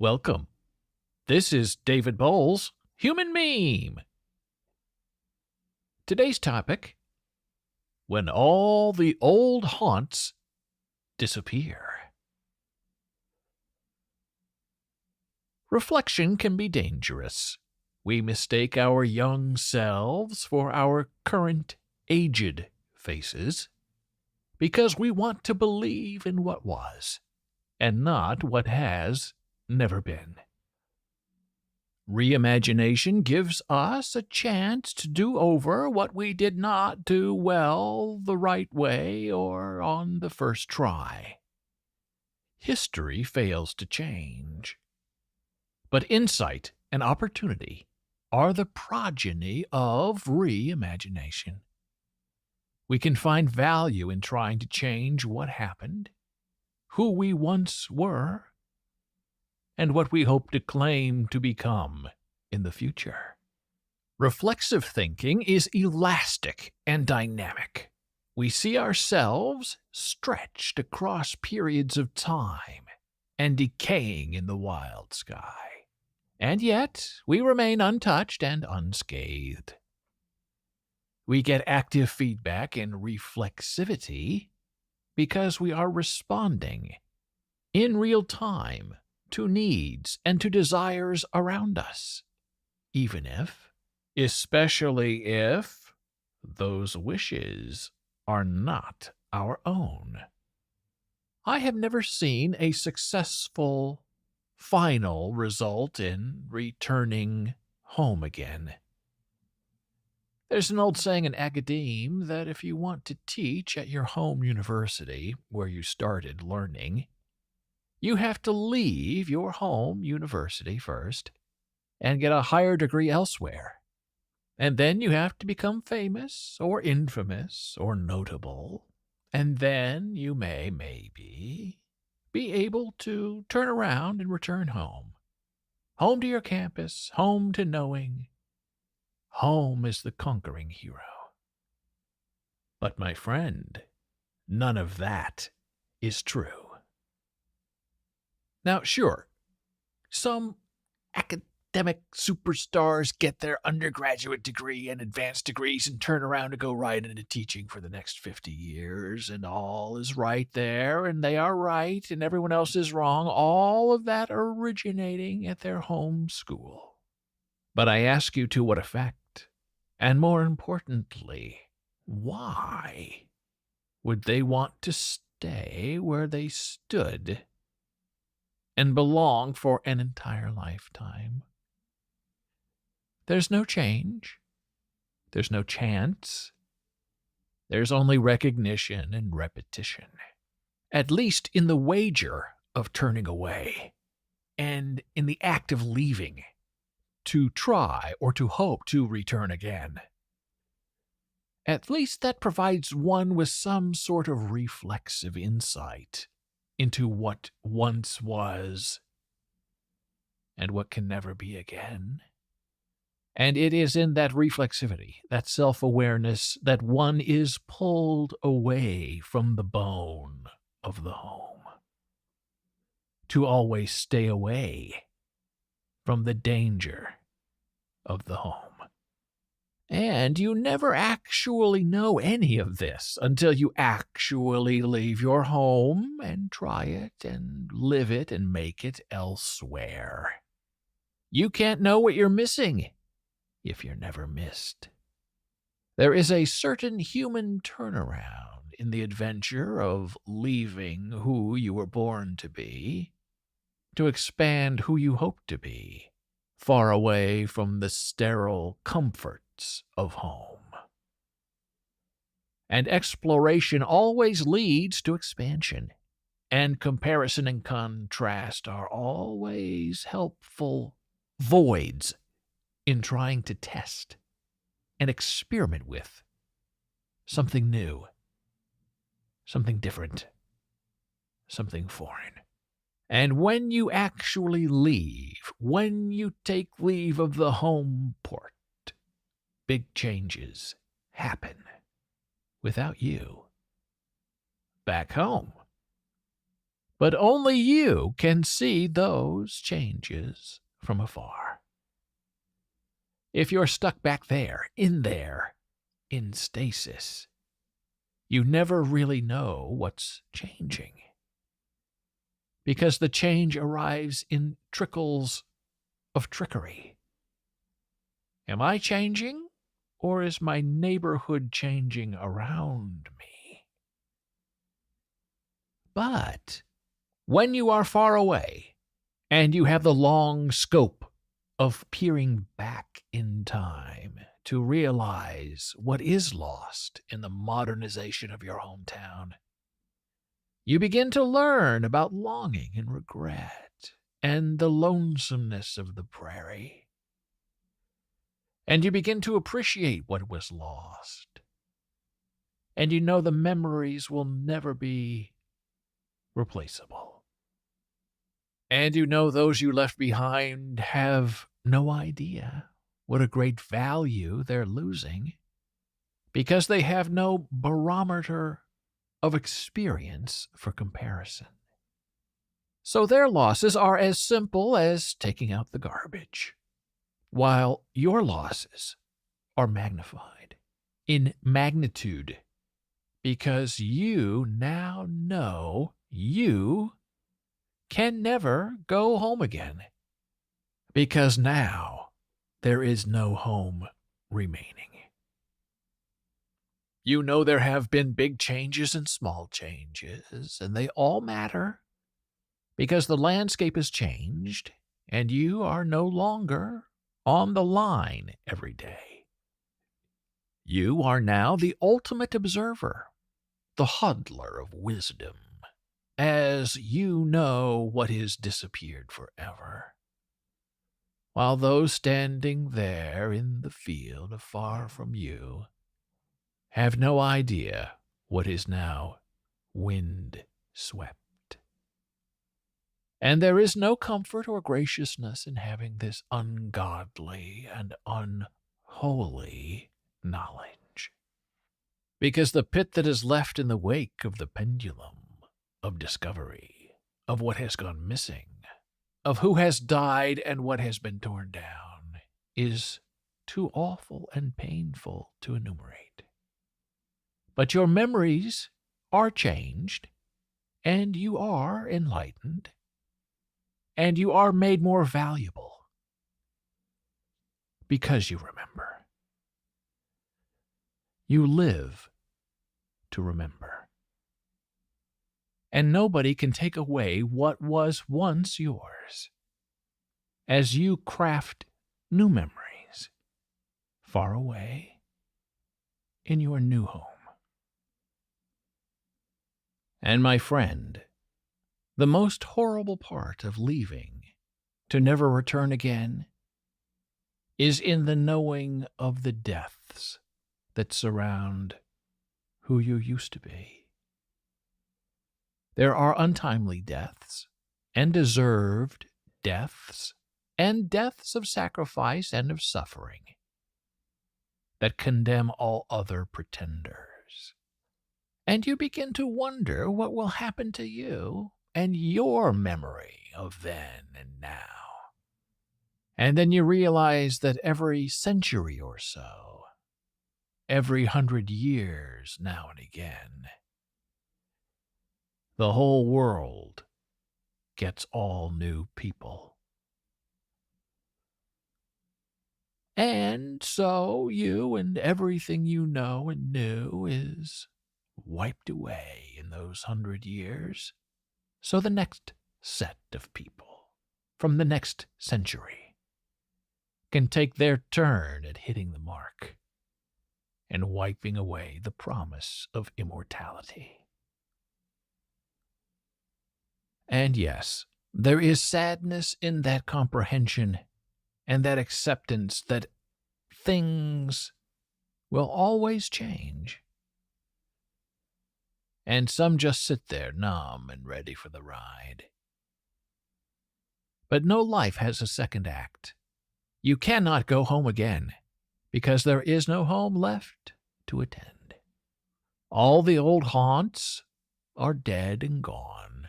Welcome. This is David Boles, Human Meme. Today's topic: when all the old haunts disappear. Reflection can be dangerous. We mistake our young selves for our current aged faces because we want to believe in what was and not what has never been. Reimagination gives us a chance to do over what we did not do well the right way or on the first try. History fails to change. But insight and opportunity are the progeny of reimagination. We can find value in trying to change what happened, who we once were, and what we hope to claim to become in the future. Reflexive thinking is elastic and dynamic. We see ourselves stretched across periods of time and decaying in the wild sky. And yet, we remain untouched and unscathed. We get active feedback in reflexivity because we are responding in real time to needs and to desires around us, even if, especially if, those wishes are not our own. I have never seen a successful final result in returning home again. There's an old saying in academe that if you want to teach at your home university where you started learning, you have to leave your home university first and get a higher degree elsewhere. And then you have to become famous or infamous or notable. And then you may, maybe, be able to turn around and return home. Home to your campus, home to knowing. Home is the conquering hero. But my friend, none of that is true. Now, sure, some academic superstars get their undergraduate degree and advanced degrees and turn around to go right into teaching for the next 50 years, and all is right there, and they are right, and everyone else is wrong, all of that originating at their home school. But I ask you, to what effect? And more importantly, why would they want to stay where they stood and belong for an entire lifetime? There's no change. There's no chance. There's only recognition and repetition, at least in the wager of turning away and in the act of leaving to try or to hope to return again. At least that provides one with some sort of reflexive insight into what once was and what can never be again. And it is in that reflexivity, that self-awareness, that one is pulled away from the bone of the home, to always stay away from the danger of the home. And you never actually know any of this until you actually leave your home and try it and live it and make it elsewhere. You can't know what you're missing if you're never missed. There is a certain human turnaround in the adventure of leaving who you were born to be to expand who you hope to be, far away from the sterile comforts of home. And exploration always leads to expansion, and comparison and contrast are always helpful voids in trying to test and experiment with something new, something different, something foreign. And when you actually leave, when you take leave of the home port, big changes happen without you back home. But only you can see those changes from afar. If you're stuck back there, in stasis, you never really know what's changing. Because the change arrives in trickles of trickery. Am I changing, or is my neighborhood changing around me? But when you are far away, and you have the long scope of peering back in time to realize what is lost in the modernization of your hometown, you begin to learn about longing and regret and the lonesomeness of the prairie. And you begin to appreciate what was lost. And you know the memories will never be replaceable. And you know those you left behind have no idea what a great value they're losing because they have no barometer of experience for comparison. So their losses are as simple as taking out the garbage, while your losses are magnified in magnitude because you now know you can never go home again, because now there is no home remaining. You know there have been big changes and small changes, and they all matter because the landscape has changed, and you are no longer on the line every day. You are now the ultimate observer, the huddler of wisdom, as you know what is disappeared forever, while those standing there in the field afar from you have no idea what is now wind-swept. And there is no comfort or graciousness in having this ungodly and unholy knowledge. Because the pit that is left in the wake of the pendulum of discovery, of what has gone missing, of who has died and what has been torn down, is too awful and painful to enumerate. But your memories are changed, and you are enlightened, and you are made more valuable because you remember. You live to remember. And nobody can take away what was once yours as you craft new memories far away in your new home. And my friend, the most horrible part of leaving to never return again is in the knowing of the deaths that surround who you used to be. There are untimely deaths, and deserved deaths, and deaths of sacrifice and of suffering that condemn all other pretenders. And you begin to wonder what will happen to you and your memory of then and now. And then you realize that every century or so, every 100 years now and again, the whole world gets all new people. And so you and everything you know and knew is wiped away in those 100 years. So the next set of people from the next century can take their turn at hitting the mark and wiping away the promise of immortality. And yes, there is sadness in that comprehension and that acceptance that things will always change. And some just sit there numb and ready for the ride. But no life has a second act. You cannot go home again, because there is no home left to attend. All the old haunts are dead and gone,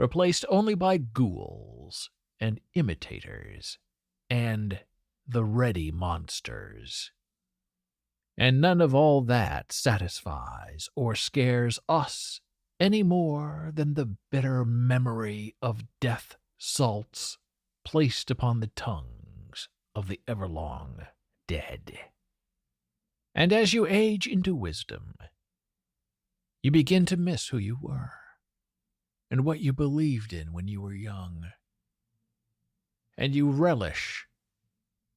replaced only by ghouls and imitators and the ready monsters. And none of all that satisfies or scares us any more than the bitter memory of death salts placed upon the tongues of the everlong dead. And as you age into wisdom, you begin to miss who you were and what you believed in when you were young. And you relish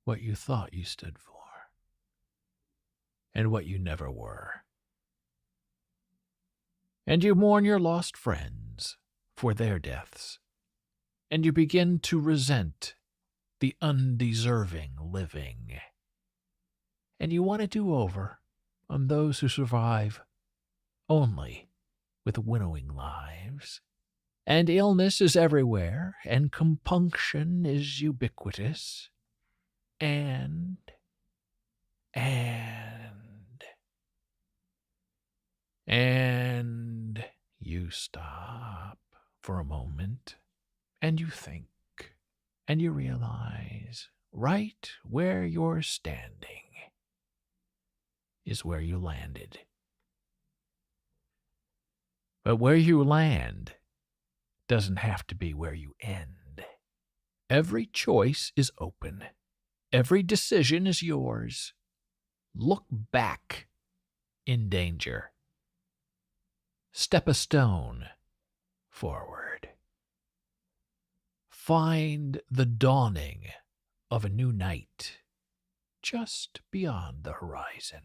what you thought you stood for and what you never were. And you mourn your lost friends for their deaths, and you begin to resent the undeserving living. And you want to do over on those who survive only with winnowing lives. And illness is everywhere, and compunction is ubiquitous. And you stop for a moment, and you think, and you realize right where you're standing is where you landed. But where you land doesn't have to be where you end. Every choice is open. Every decision is yours. Look back in danger. Step a stone forward. Find the dawning of a new night just beyond the horizon.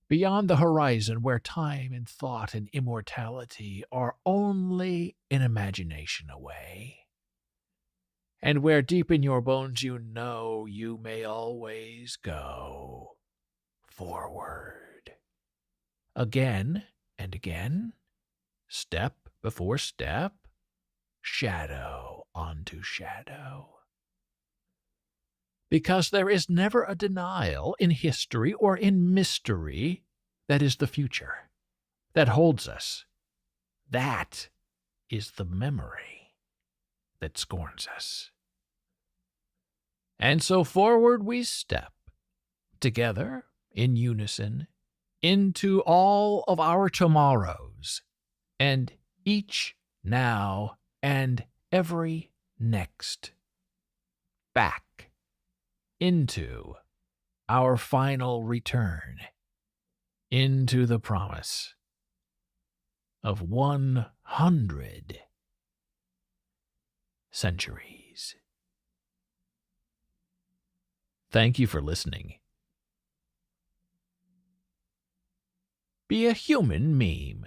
Beyond the horizon where time and thought and immortality are only an imagination away. And where deep in your bones you know you may always go forward. Again and again, step before step, shadow onto shadow. Because there is never a denial in history or in mystery that is the future, that holds us. That is the memory that scorns us. And so forward we step, together, in unison, into all of our tomorrows, and each now and every next, back into our final return, into the promise of 100 centuries. Thank you for listening. Be a human meme.